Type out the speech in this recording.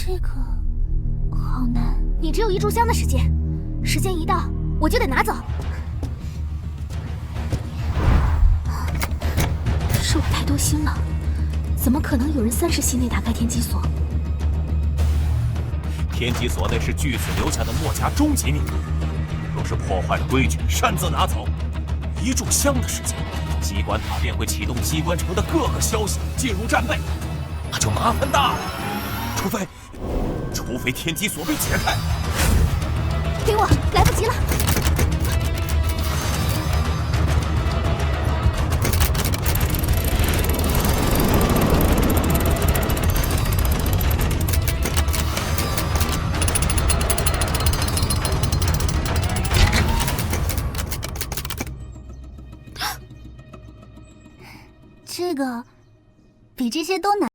这个好难。你只有一炷香的时间，时间一到我就得拿走。是我太多心了，怎么可能有人30息内打开天机锁？天机锁内是巨子留下的墨家终极秘密，若是破坏了规矩，擅自拿走，一炷香的时间，机关塔便会启动机关城的各个消息进入战备，那就麻烦大了。除非天机锁被解开。给我，来不及了！这个比这些都难。